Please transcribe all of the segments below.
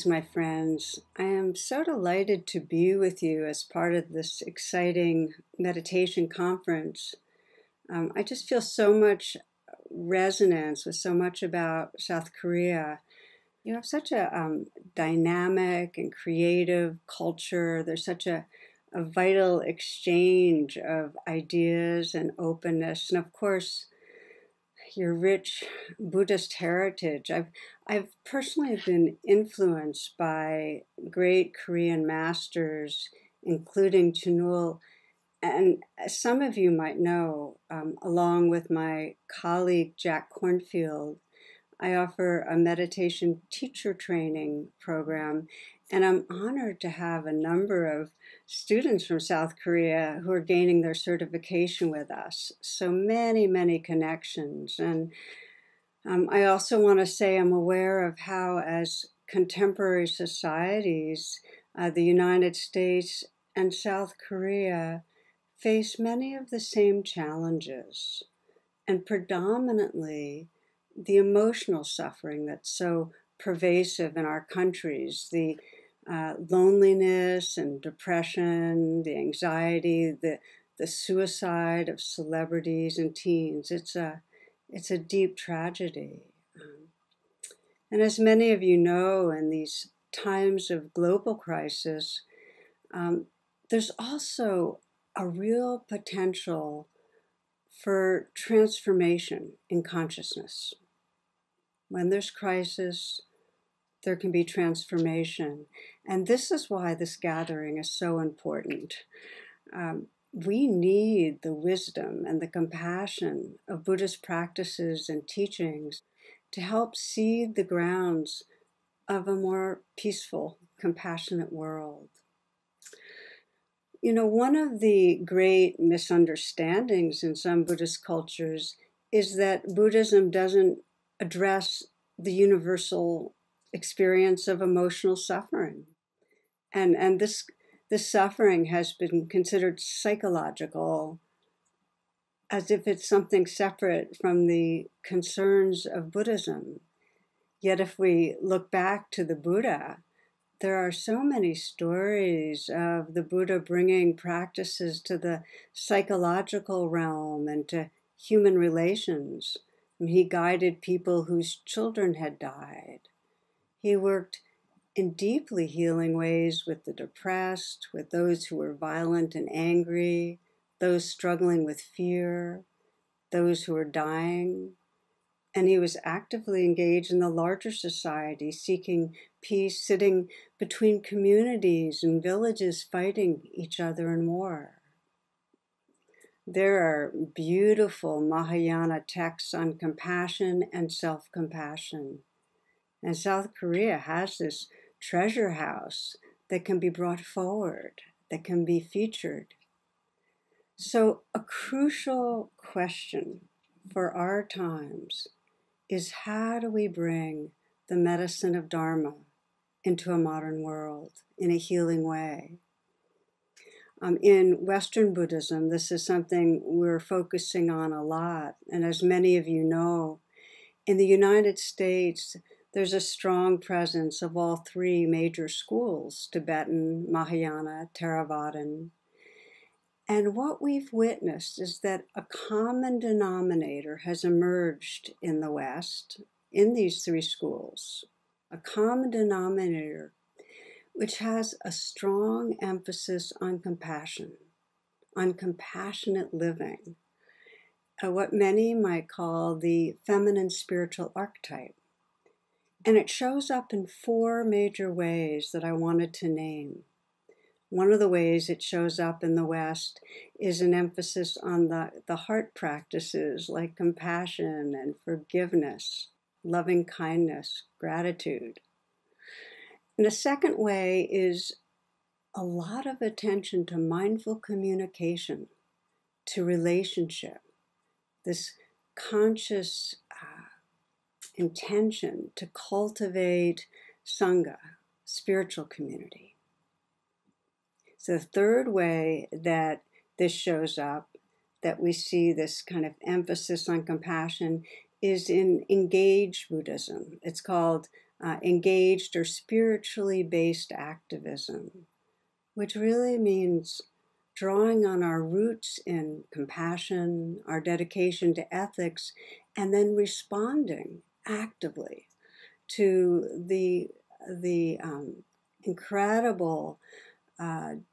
Greetings, my friends. I am so delighted to be with you as part of this exciting meditation conference. I just feel so much resonance with so much about South Korea. You have such a dynamic and creative culture. There's such a vital exchange of ideas and openness. And of course, your rich Buddhist heritage. I've personally been influenced by great Korean masters, including Chinul, and as some of you might know, along with my colleague Jack Cornfield, I offer a meditation teacher training program, and I'm honored to have a number of students from South Korea who are gaining their certification with us. So many, many connections. And I also want to say I'm aware of how, as contemporary societies, the United States and South Korea face many of the same challenges, and predominantly the emotional suffering that's so pervasive in our countries, the loneliness and depression, the anxiety, the suicide of celebrities and teens. It's a deep tragedy. And as many of you know, in these times of global crisis, there's also a real potential for transformation in consciousness. When there's crisis, there can be transformation. And this is why this gathering is so important. We need the wisdom and the compassion of Buddhist practices and teachings to help seed the grounds of a more peaceful, compassionate world. You know, one of the great misunderstandings in some Buddhist cultures is that Buddhism doesn't address the universal experience of emotional suffering. And this suffering has been considered psychological, as if it's something separate from the concerns of Buddhism. Yet if we look back to the Buddha, there are so many stories of the Buddha bringing practices to the psychological realm and to human relations. And he guided people whose children had died. He worked in deeply healing ways with the depressed, with those who were violent and angry, those struggling with fear, those who were dying. And he was actively engaged in the larger society, seeking peace, sitting between communities and villages fighting each other in war. There are beautiful Mahayana texts on compassion and self-compassion. And South Korea has this treasure house that can be brought forward, that can be featured. So a crucial question for our times is, how do we bring the medicine of Dharma into a modern world in a healing way? In Western Buddhism, this is something we're focusing on a lot. And as many of you know, in the United States, there's a strong presence of all three major schools, Tibetan, Mahayana, Theravadan. And what we've witnessed is that a common denominator has emerged in the West, in these three schools, a common denominator which has a strong emphasis on compassion, on compassionate living, what many might call the feminine spiritual archetype. And it shows up in four major ways that I wanted to name. One of the ways it shows up in the West is an emphasis on the heart practices like compassion and forgiveness, loving kindness, gratitude. And the second way is a lot of attention to mindful communication, to relationship, this conscious intention to cultivate Sangha, spiritual community. So the third way that this shows up, that we see this kind of emphasis on compassion, is in engaged Buddhism. It's called engaged or spiritually based activism, which really means drawing on our roots in compassion, our dedication to ethics, and then responding actively to the incredible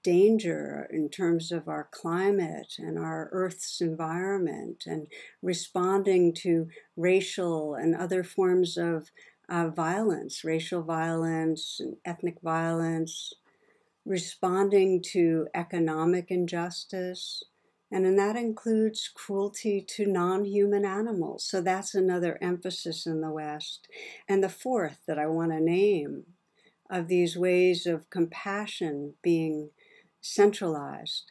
danger in terms of our climate and our Earth's environment, and responding to racial and other forms of violence, racial violence and ethnic violence, responding to economic injustice, and that includes cruelty to non-human animals. So that's another emphasis in the West. And the fourth that I want to name of these ways of compassion being centralized,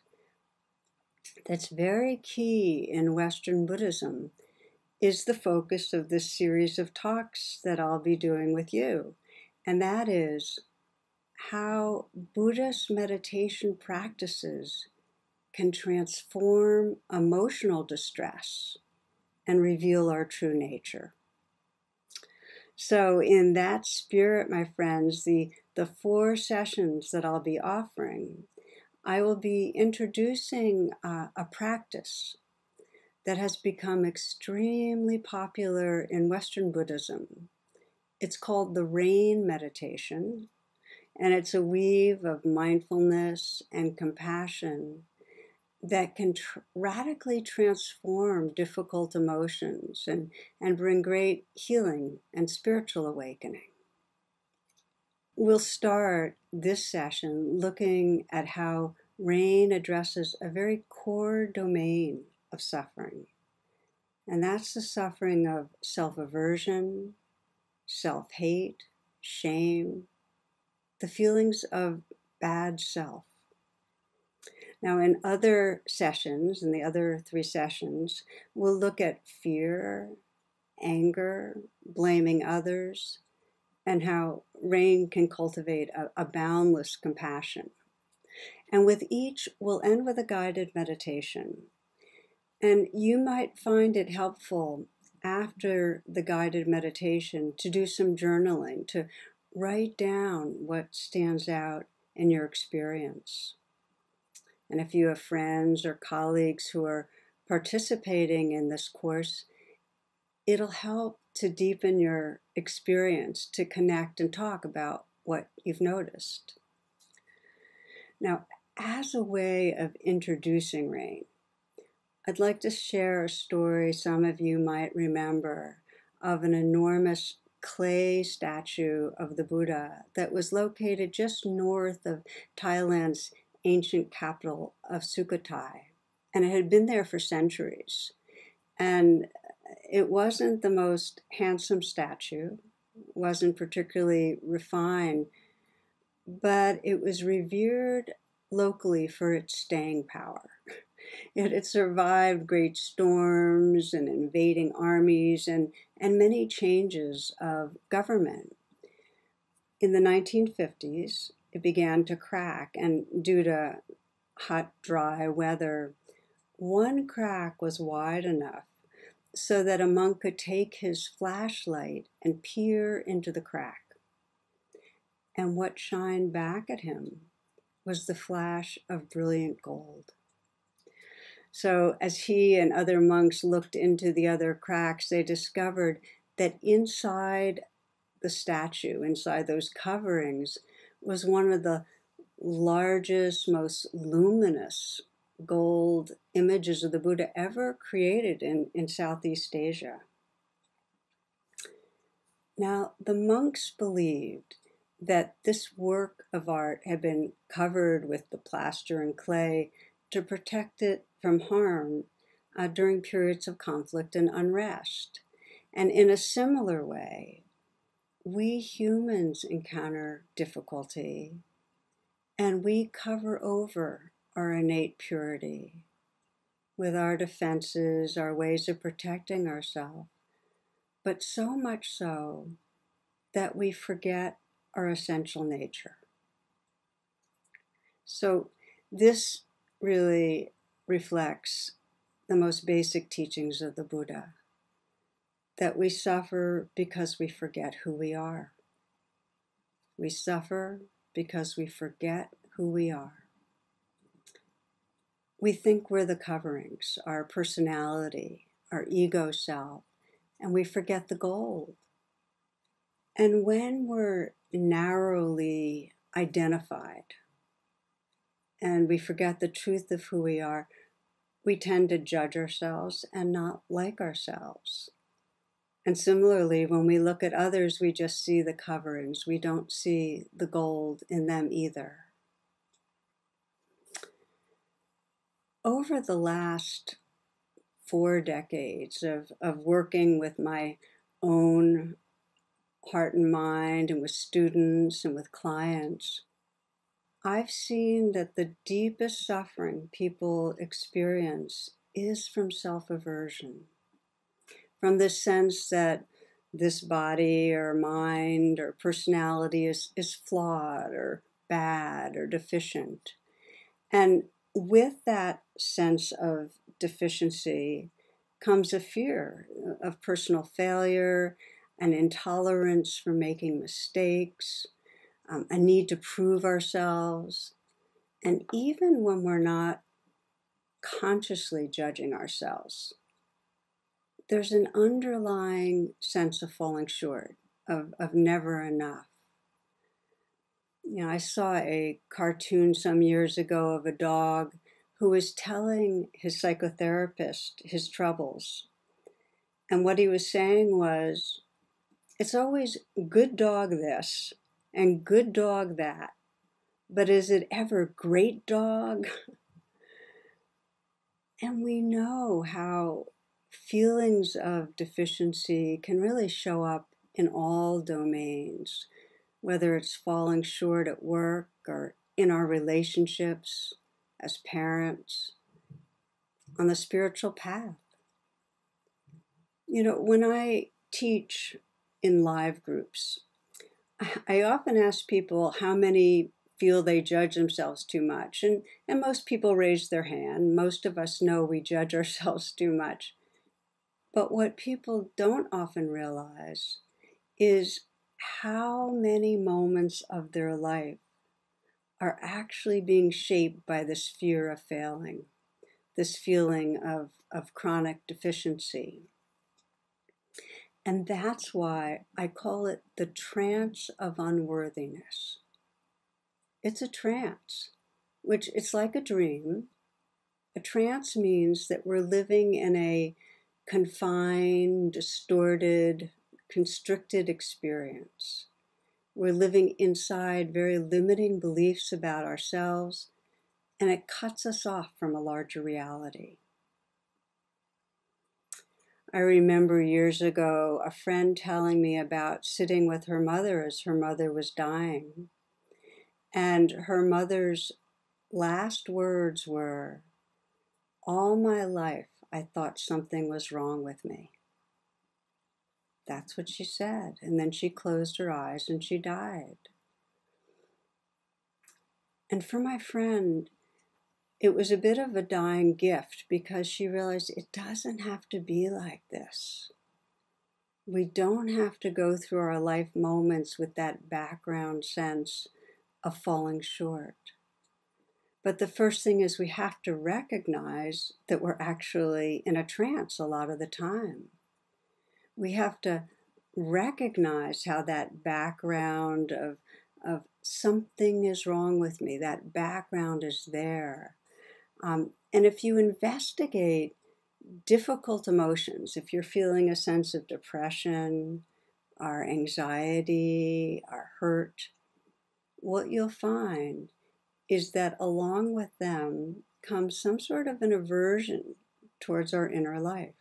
that's very key in Western Buddhism, is the focus of this series of talks that I'll be doing with you. And that is how Buddhist meditation practices can transform emotional distress and reveal our true nature. So in that spirit, my friends, the 4 sessions that I'll be offering, I will be introducing a practice that has become extremely popular in Western Buddhism. It's called the rain meditation, and it's a weave of mindfulness and compassion that can radically transform difficult emotions and bring great healing and spiritual awakening. We'll start this session looking at how rain addresses a very core domain of suffering, and that's the suffering of self-aversion, self-hate, shame, the feelings of bad self. Now, in other sessions, in the other 3 sessions, we'll look at fear, anger, blaming others, and how rain can cultivate a boundless compassion. And with each, we'll end with a guided meditation. And you might find it helpful after the guided meditation to do some journaling, to write down what stands out in your experience. And if you have friends or colleagues who are participating in this course, it'll help to deepen your experience, to connect and talk about what you've noticed. Now, as a way of introducing rain, I'd like to share a story some of you might remember of an enormous clay statue of the Buddha that was located just north of Thailand's ancient capital of Sukhothai. And it had been there for centuries. And it wasn't the most handsome statue, wasn't particularly refined, but it was revered locally for its staying power. It had survived great storms and invading armies and many changes of government. In the 1950s, it began to crack, and due to hot, dry weather, one crack was wide enough so that a monk could take his flashlight and peer into the crack. And what shined back at him was the flash of brilliant gold. So as he and other monks looked into the other cracks, they discovered that inside the statue, inside those coverings, was one of the largest, most luminous gold images of the Buddha ever created in Southeast Asia. Now, the monks believed that this work of art had been covered with the plaster and clay to protect it from harm during periods of conflict and unrest. And in a similar way, we humans encounter difficulty, and we cover over our innate purity with our defenses, our ways of protecting ourselves, but so much so that we forget our essential nature. So this really reflects the most basic teachings of the Buddha, that we suffer because we forget who we are. We suffer because we forget who we are. We think we're the coverings, our personality, our ego self, and we forget the gold. And when we're narrowly identified and we forget the truth of who we are, we tend to judge ourselves and not like ourselves. And similarly, when we look at others, we just see the coverings. We don't see the gold in them either. Over the last 4 decades of working with my own heart and mind and with students and with clients, I've seen that the deepest suffering people experience is from self-aversion, from the sense that this body or mind or personality is flawed or bad or deficient. And with that sense of deficiency comes a fear of personal failure, an intolerance for making mistakes, a need to prove ourselves. And even when we're not consciously judging ourselves, there's an underlying sense of falling short, of never enough. You know, I saw a cartoon some years ago of a dog who was telling his psychotherapist his troubles. And what he was saying was, it's always good dog this and good dog that, but is it ever great dog? And we know how feelings of deficiency can really show up in all domains, whether it's falling short at work or in our relationships as parents, on the spiritual path. You know, when I teach in live groups, I often ask people how many feel they judge themselves too much. And most people raise their hand. Most of us know we judge ourselves too much. But what people don't often realize is how many moments of their life are actually being shaped by this fear of failing, this feeling of chronic deficiency. And that's why I call it the trance of unworthiness. It's a trance, which it's like a dream. A trance means that we're living in a confined, distorted, constricted experience. We're living inside very limiting beliefs about ourselves, and it cuts us off from a larger reality. I remember years ago a friend telling me about sitting with her mother as her mother was dying. And her mother's last words were, "All my life I thought something was wrong with me." That's what she said. And then she closed her eyes and she died. And for my friend, it was a bit of a dying gift because she realized it doesn't have to be like this. We don't have to go through our life moments with that background sense of falling short. But the first thing is we have to recognize that we're actually in a trance a lot of the time. We have to recognize how that background of something is wrong with me, that background is there. And if you investigate difficult emotions, if you're feeling a sense of depression, or anxiety, or hurt, what you'll find is that along with them comes some sort of an aversion towards our inner life.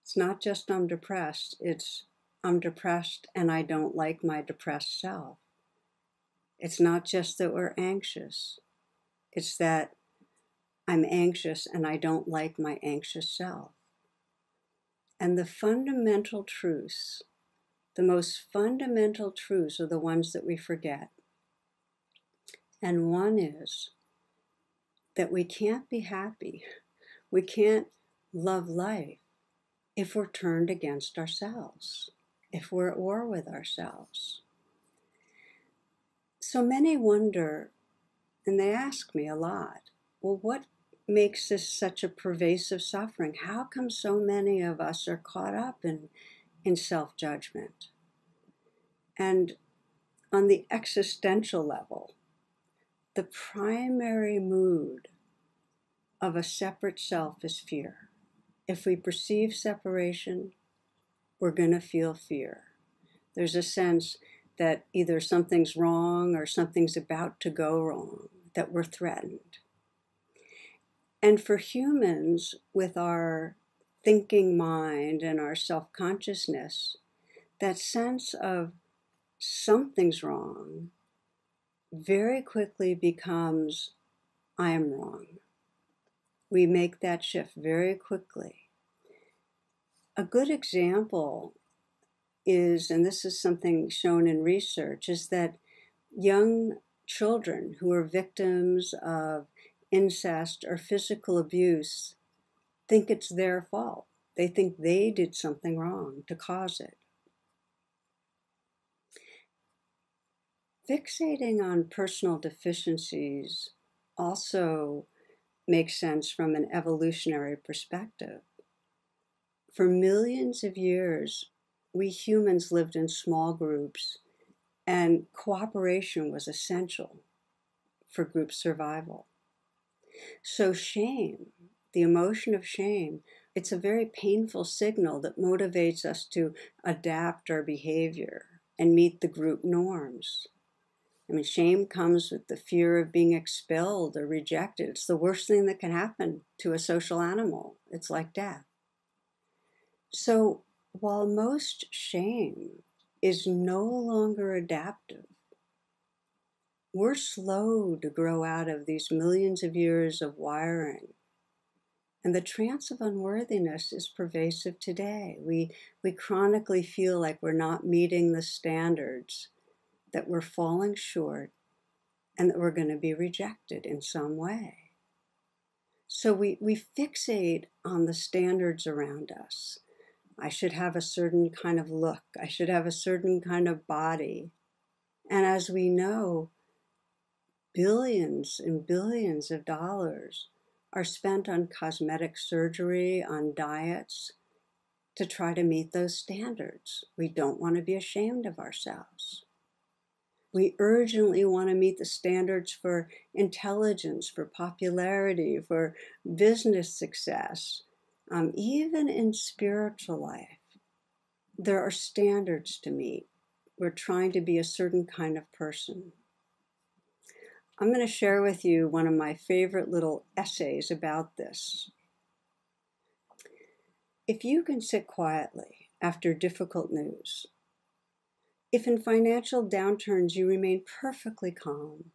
It's not just I'm depressed, it's I'm depressed and I don't like my depressed self. It's not just that we're anxious, it's that I'm anxious and I don't like my anxious self. And the fundamental truths, the most fundamental truths are the ones that we forget. And one is that we can't be happy, we can't love life if we're turned against ourselves, if we're at war with ourselves. So many wonder, and they ask me a lot, well, what makes this such a pervasive suffering? How come so many of us are caught up in self-judgment? And on the existential level, the primary mood of a separate self is fear. If we perceive separation, we're going to feel fear. There's a sense that either something's wrong or something's about to go wrong, that we're threatened. And for humans, with our thinking mind and our self-consciousness, that sense of something's wrong very quickly becomes, I am wrong. We make that shift very quickly. A good example is, and this is something shown in research, is that young children who are victims of incest or physical abuse think it's their fault. They think they did something wrong to cause it. Fixating on personal deficiencies also makes sense from an evolutionary perspective. For millions of years, we humans lived in small groups, and cooperation was essential for group survival. So shame, the emotion of shame, it's a very painful signal that motivates us to adapt our behavior and meet the group norms. I mean, shame comes with the fear of being expelled or rejected. It's the worst thing that can happen to a social animal. It's like death. So while most shame is no longer adaptive, we're slow to grow out of these millions of years of wiring. And the trance of unworthiness is pervasive today. We chronically feel like we're not meeting the standards, that we're falling short, and that we're going to be rejected in some way. So we fixate on the standards around us. I should have a certain kind of look. I should have a certain kind of body. And as we know, billions and billions of dollars are spent on cosmetic surgery, on diets, to try to meet those standards. We don't want to be ashamed of ourselves. We urgently want to meet the standards for intelligence, for popularity, for business success. Even in spiritual life, there are standards to meet. We're trying to be a certain kind of person. I'm going to share with you one of my favorite little essays about this. If you can sit quietly after difficult news, if in financial downturns you remain perfectly calm,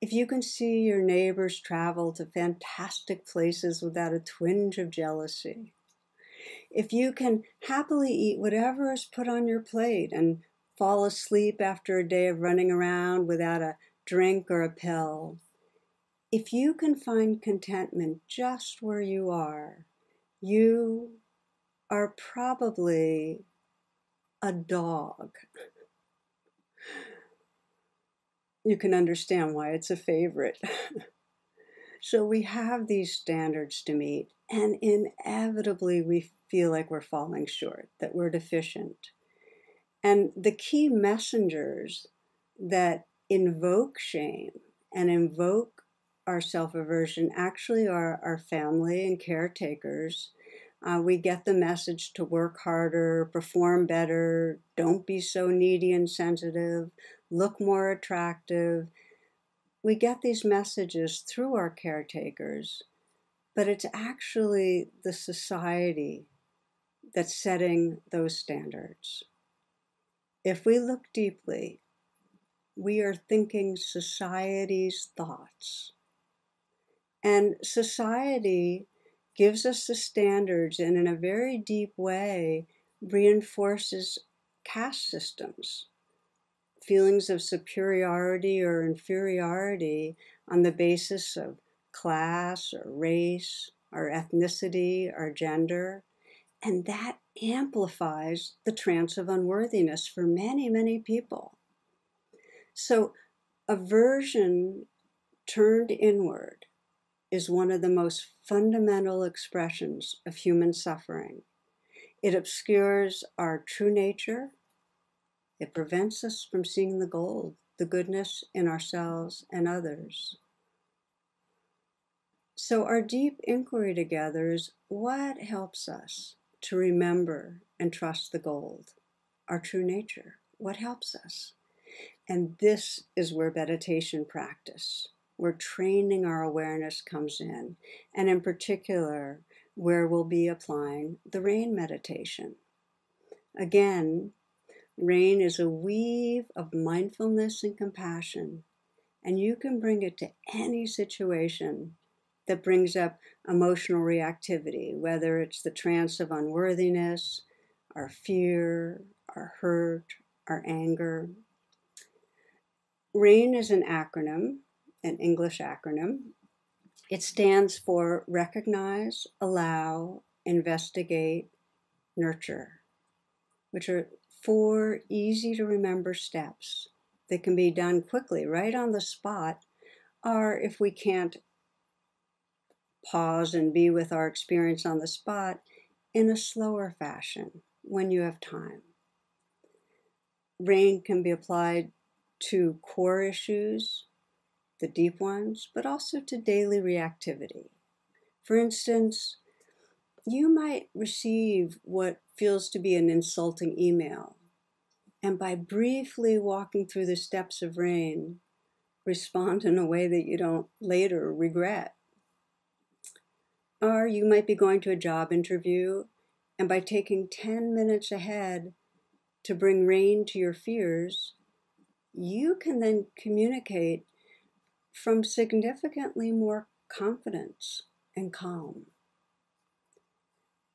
if you can see your neighbors travel to fantastic places without a twinge of jealousy, if you can happily eat whatever is put on your plate and fall asleep after a day of running around without a drink or a pill, if you can find contentment just where you are probably a dog. You can understand why it's a favorite. So we have these standards to meet, and inevitably we feel like we're falling short, that we're deficient. And the key messengers that invoke shame and invoke our self-aversion actually are our family and caretakers. We get the message to work harder, perform better, don't be so needy and sensitive, look more attractive. We get these messages through our caretakers, but it's actually the society that's setting those standards. If we look deeply, we are thinking society's thoughts. And society gives us the standards and in a very deep way reinforces caste systems, feelings of superiority or inferiority on the basis of class or race or ethnicity or gender. And that amplifies the trance of unworthiness for many, many people. So aversion turned inward is one of the most fundamental expressions of human suffering. It obscures our true nature. It prevents us from seeing the gold, the goodness in ourselves and others. So our deep inquiry together is what helps us to remember and trust the gold, our true nature. What helps us? And this is where meditation practice, where training our awareness comes in in particular, where we'll be applying the rain meditation. Again, rain is a weave of mindfulness and compassion, and you can bring it to any situation that brings up emotional reactivity, whether it's the trance of unworthiness, our fear, our hurt, our anger. RAIN is an acronym, an English acronym. It stands for Recognize, Allow, Investigate, Nurture, which are 4 easy to remember steps that can be done quickly, right on the spot, or if we can't pause and be with our experience on the spot, in a slower fashion when you have time. RAIN can be applied to core issues, the deep ones, but also to daily reactivity. For instance, you might receive what feels to be an insulting email, and by briefly walking through the steps of RAIN, respond in a way that you don't later regret. Or you might be going to a job interview, and by taking 10 minutes ahead to bring RAIN to your fears, you can then communicate from significantly more confidence and calm.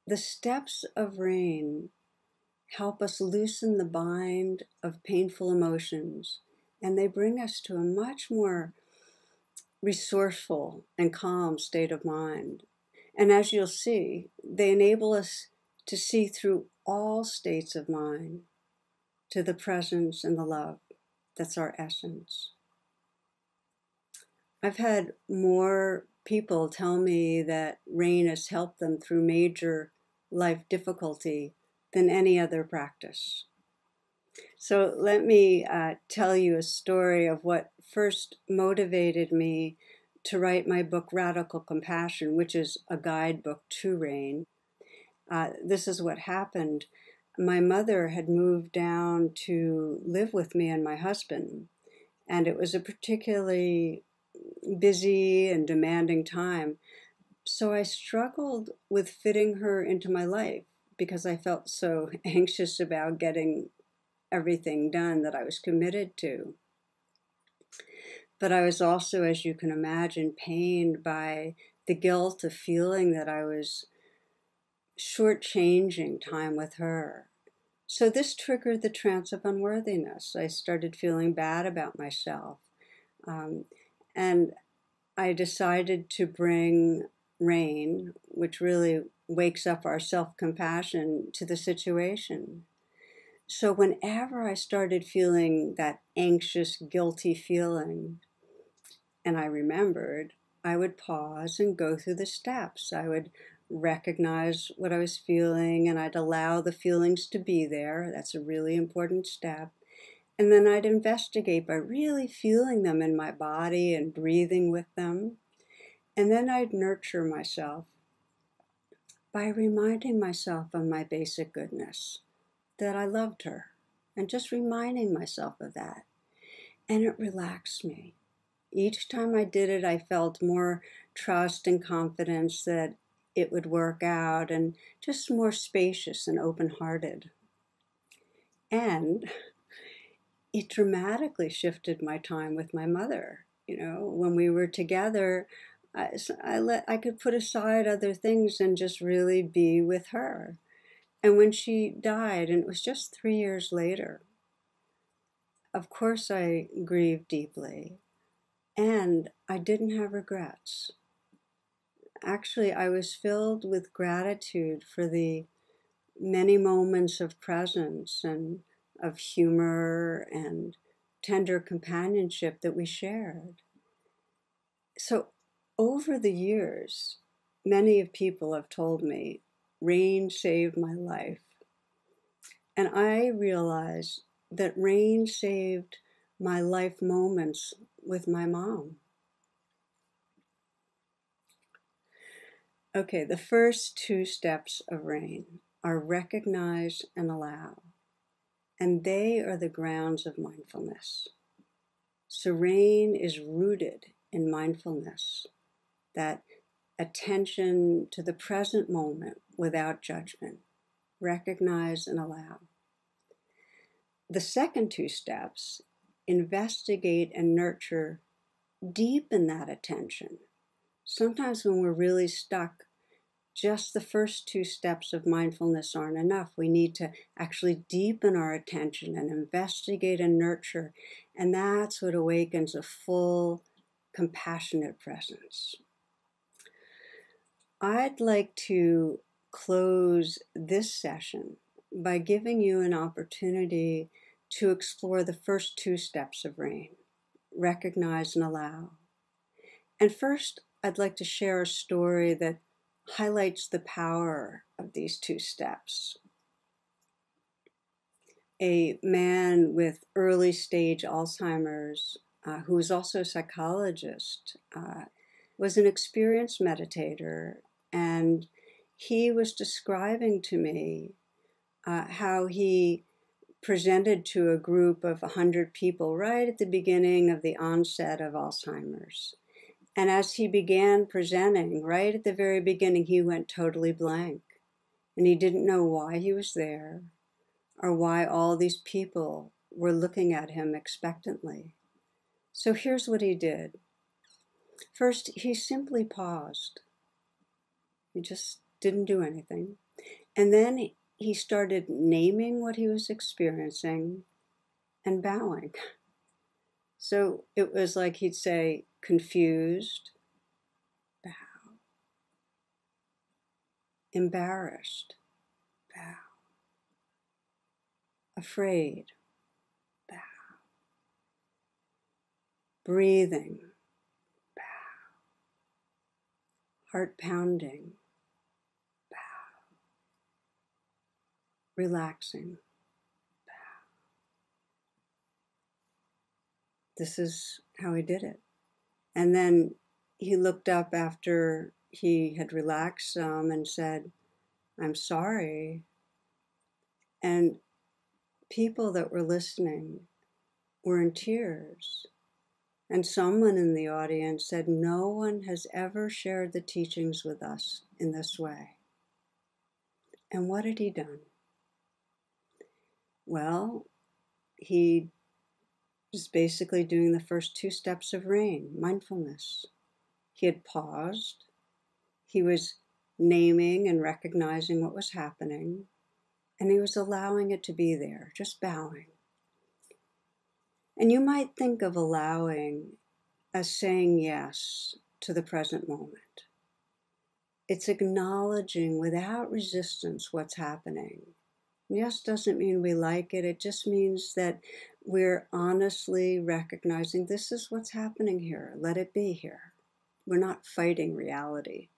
The steps of RAIN help us loosen the bind of painful emotions, and they bring us to a much more resourceful and calm state of mind. And as you'll see, they enable us to see through all states of mind to the presence and the love that's our essence. I've had more people tell me that RAIN has helped them through major life difficulty than any other practice. So let me tell you a story of what first motivated me to write my book, Radical Compassion, which is a guidebook to RAIN. This is what happened. My mother had moved down to live with me and my husband, and it was a particularly busy and demanding time. So I struggled with fitting her into my life because I felt so anxious about getting everything done that I was committed to. But I was also, as you can imagine, pained by the guilt of feeling that I was shortchanging time with her. So this triggered the trance of unworthiness. I started feeling bad about myself. And I decided to bring RAIN, which really wakes up our self-compassion, to the situation. So whenever I started feeling that anxious, guilty feeling, and I remembered, I would pause and go through the steps. I would recognize what I was feeling, and I'd allow the feelings to be there. That's a really important step. And then I'd investigate by really feeling them in my body and breathing with them. And then I'd nurture myself by reminding myself of my basic goodness, that I loved her, and just reminding myself of that. And it relaxed me. Each time I did it, I felt more trust and confidence that it would work out, and just more spacious and open-hearted. And it dramatically shifted my time with my mother. You know, when we were together, I could put aside other things and just really be with her. And when she died, and it was just 3 years later, of course I grieved deeply, and I didn't have regrets. Actually, I was filled with gratitude for the many moments of presence and of humor and tender companionship that we shared. So over the years, many of people have told me, rain saved my life. And I realized that rain saved my life moments with my mom. Okay, the first two steps of rain are recognize and allow. And they are the grounds of mindfulness. So rain is rooted in mindfulness, that attention to the present moment without judgment. Recognize and allow. The second two steps, investigate and nurture, deepen that attention. Sometimes when we're really stuck, just the first two steps of mindfulness aren't enough. We need to actually deepen our attention and investigate and nurture. And that's what awakens a full, compassionate presence. I'd like to close this session by giving you an opportunity to explore the first two steps of rain, recognize and allow. And first, I'd like to share a story that highlights the power of these two steps. A man with early stage Alzheimer's, who was also a psychologist, was an experienced meditator, and he was describing to me how he presented to a group of 100 people right at the beginning of the onset of Alzheimer's. And as he began presenting, right at the very beginning, he went totally blank. And he didn't know why he was there or why all these people were looking at him expectantly. So here's what he did. First, he simply paused. He just didn't do anything. And then he started naming what he was experiencing and bowing. So it was like he'd say, confused, bow. Embarrassed, bow. Afraid, bow. Breathing, bow. Heart pounding, bow. Relaxing, bow. This is how he did it. And then he looked up after he had relaxed some and said, I'm sorry. And people that were listening were in tears. And someone in the audience said, no one has ever shared the teachings with us in this way. And what had he done? Well, he was basically doing the first two steps of rain, mindfulness. He had paused. He was naming and recognizing what was happening, and he was allowing it to be there, just bowing. And you might think of allowing as saying yes to the present moment. It's acknowledging without resistance what's happening. Yes doesn't mean we like it. It just means that we're honestly recognizing this is what's happening here. Let it be here. We're not fighting reality.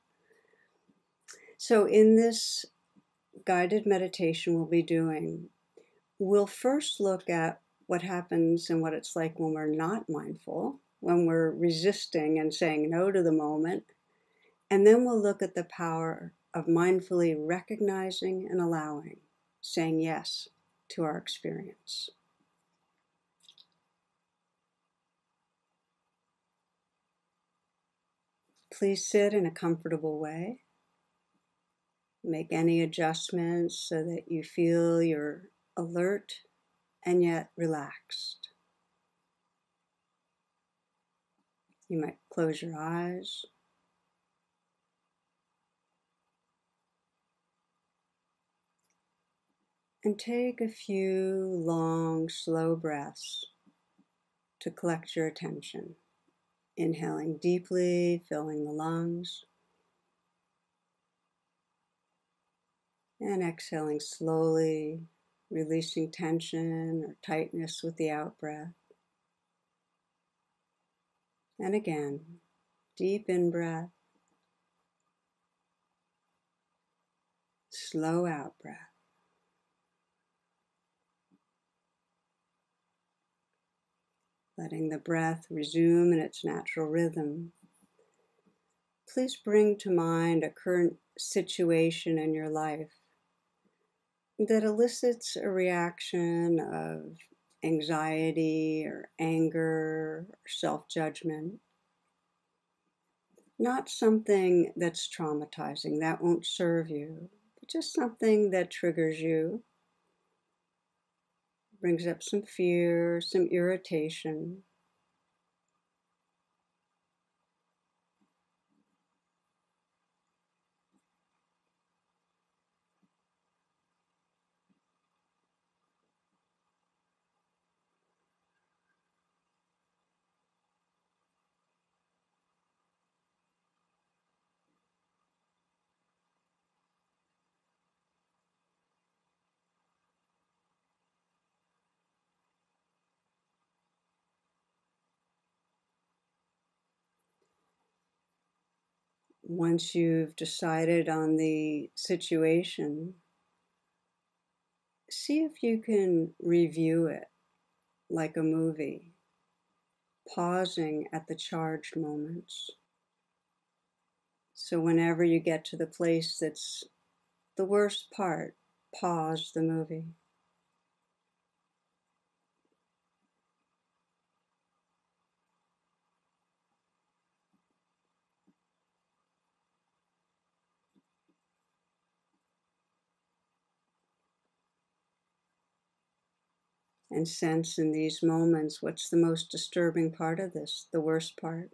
So in this guided meditation we'll be doing, we'll first look at what happens and what it's like when we're not mindful, when we're resisting and saying no to the moment. And then we'll look at the power of mindfully recognizing and allowing, saying yes to our experience. Please sit in a comfortable way. Make any adjustments so that you feel you're alert and yet relaxed. You might close your eyes. And take a few long, slow breaths to collect your attention. Inhaling deeply, filling the lungs. And exhaling slowly, releasing tension or tightness with the out-breath. And again, deep in-breath, slow out-breath. Letting the breath resume in its natural rhythm. Please bring to mind a current situation in your life that elicits a reaction of anxiety or anger or self-judgment. Not something that's traumatizing, that won't serve you, but just something that triggers you, brings up some fear, some irritation. Once you've decided on the situation, see if you can review it like a movie, pausing at the charged moments. So whenever you get to the place that's the worst part, pause the movie. And sense in these moments, what's the most disturbing part of this, the worst part?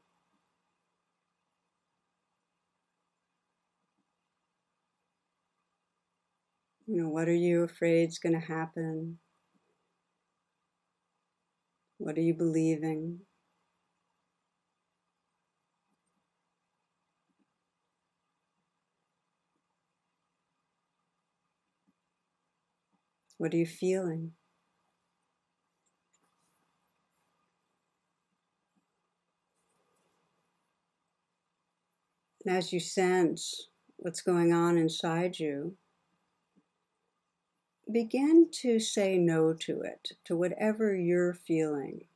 What are you afraid is going to happen? What are you believing? What are you feeling? And as you sense what's going on inside you, begin to say no to it, to whatever you're feeling.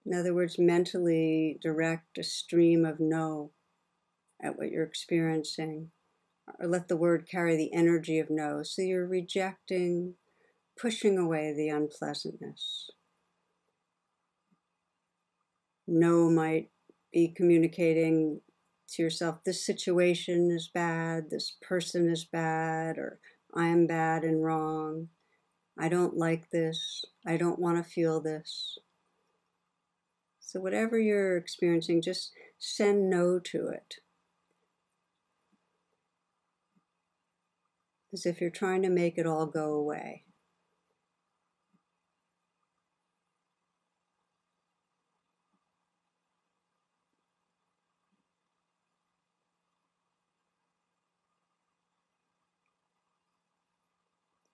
In other words, mentally direct a stream of no at what you're experiencing, or let the word carry the energy of no. So you're rejecting, pushing away the unpleasantness. No might be communicating to yourself, this situation is bad, this person is bad, or I am bad and wrong. I don't like this. I don't want to feel this. So whatever you're experiencing, just send no to it. As if you're trying to make it all go away.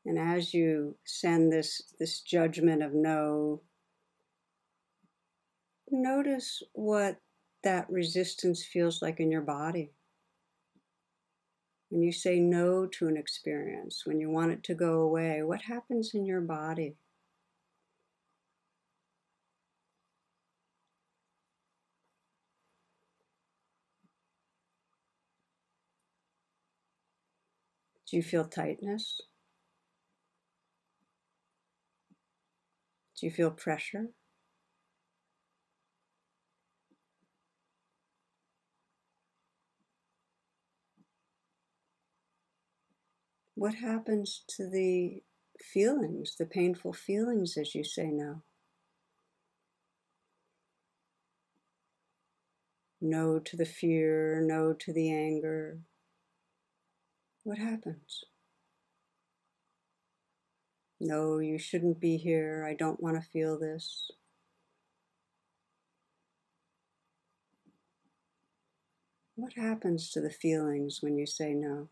And as you send this judgment of no, notice what that resistance feels like in your body. When you say no to an experience, when you want it to go away, what happens in your body? Do you feel tightness? Do you feel pressure? What happens to the feelings, the painful feelings as you say no? No to the fear, no to the anger. What happens? No, you shouldn't be here. I don't want to feel this. What happens to the feelings when you say no?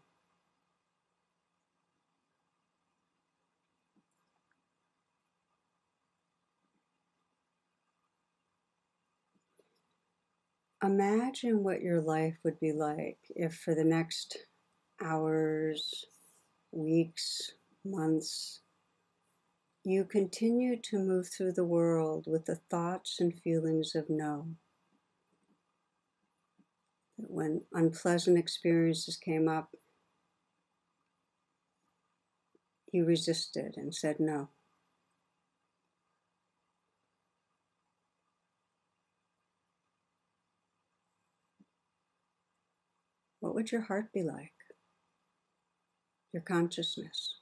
imagine what your life would be like if for the next hours, weeks, months, you continue to move through the world with the thoughts and feelings of no. That when unpleasant experiences came up, you resisted and said no. What would your heart be like? Your consciousness?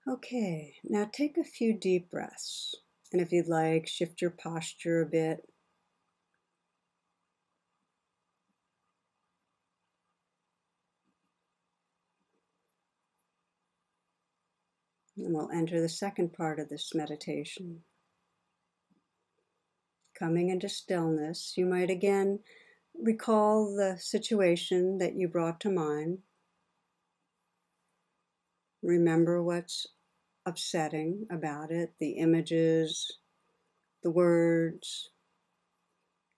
Okay, now take a few deep breaths. And if you'd like, shift your posture a bit. And we'll enter the second part of this meditation. Coming into stillness, you might again recall the situation that you brought to mind. Remember what's upsetting about it, the images, the words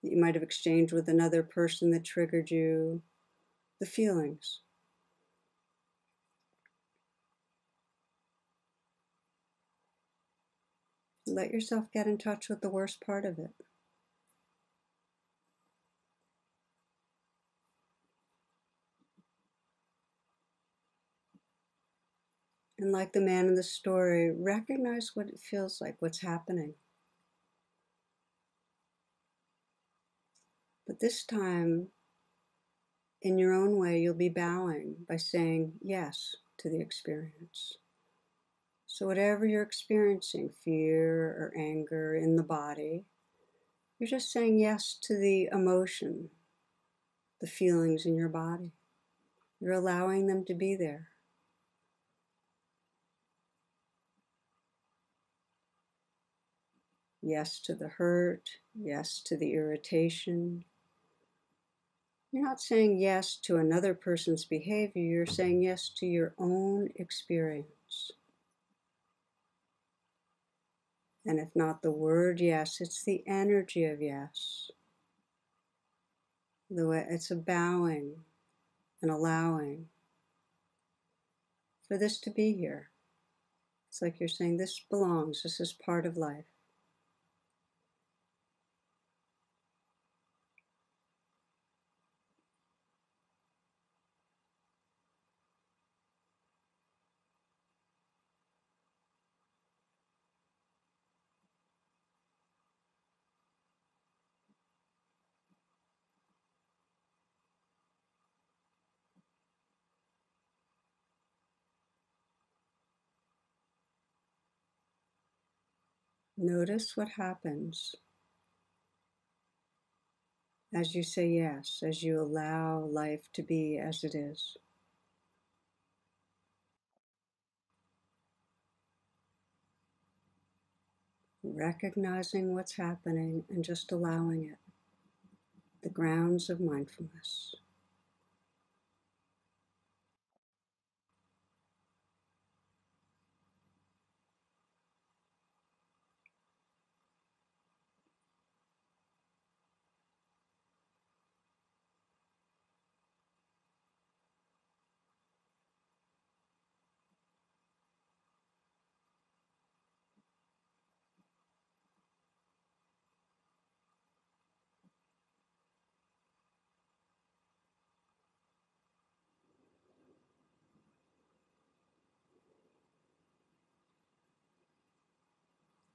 that you might have exchanged with another person that triggered you, the feelings. Let yourself get in touch with the worst part of it. And like the man in the story, recognize what it feels like, what's happening. But this time, in your own way, you'll be bowing by saying yes to the experience. So whatever you're experiencing, fear or anger in the body, you're just saying yes to the emotion, the feelings in your body. You're allowing them to be there. Yes to the hurt, yes to the irritation. You're not saying yes to another person's behavior, you're saying yes to your own experience. And if not the word yes, it's the energy of yes. The way it's a bowing and allowing for this to be here. It's like you're saying this belongs, this is part of life. Notice what happens as you say yes, as you allow life to be as it is. Recognizing what's happening and just allowing it. The grounds of mindfulness.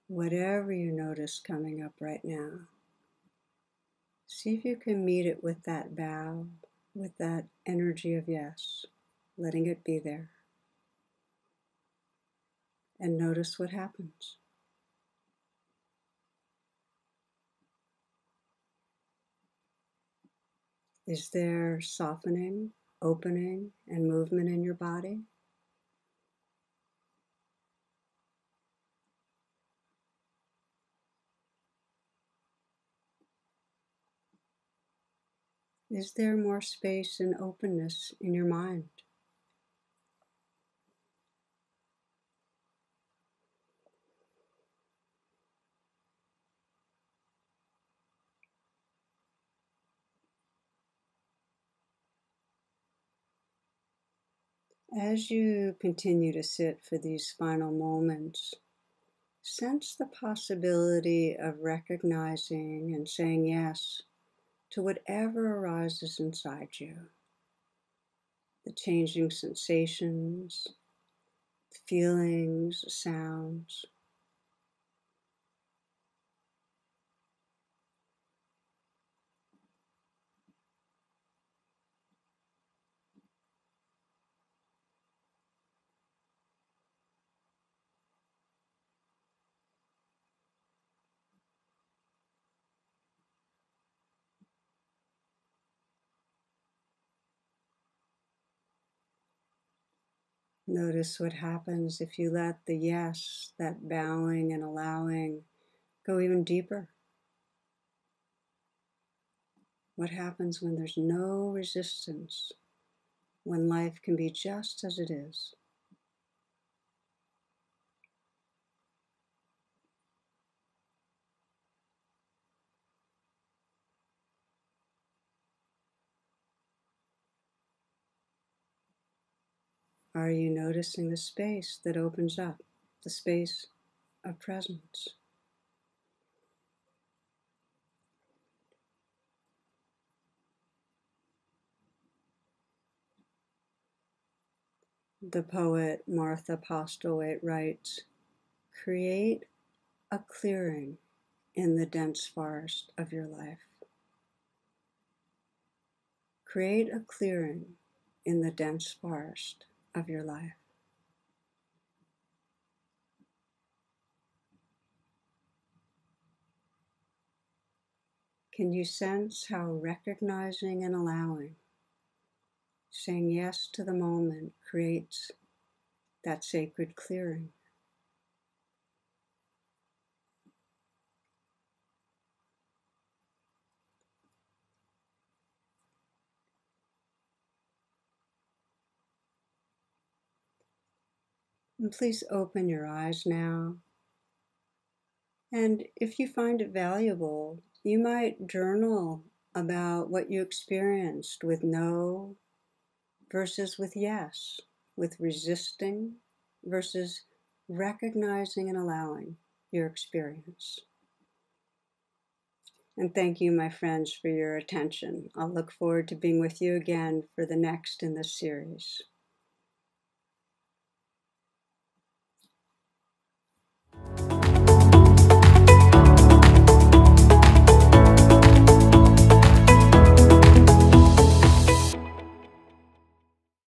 Whatever you notice coming up right now, see if you can meet it with that bow, with that energy of yes, letting it be there. And notice what happens. Is there softening, opening, and movement in your body? Is there more space and openness in your mind? As you continue to sit for these final moments, sense the possibility of recognizing and saying yes to whatever arises inside you. The changing sensations, feelings, sounds. Notice what happens if you let the yes, that bowing and allowing, go even deeper. What happens when there's no resistance, when life can be just as it is? Are you noticing the space that opens up, the space of presence? The poet Martha Postlewaite writes, "Create a clearing in the dense forest of your life." Create a clearing in the dense forest of your life. Can you sense how recognizing and allowing, saying yes to the moment, creates that sacred clearing? And please open your eyes now. And if you find it valuable, you might journal about what you experienced with no versus with yes, with resisting versus recognizing and allowing your experience. And thank you, my friends, for your attention. I'll look forward to being with you again for the next in this series.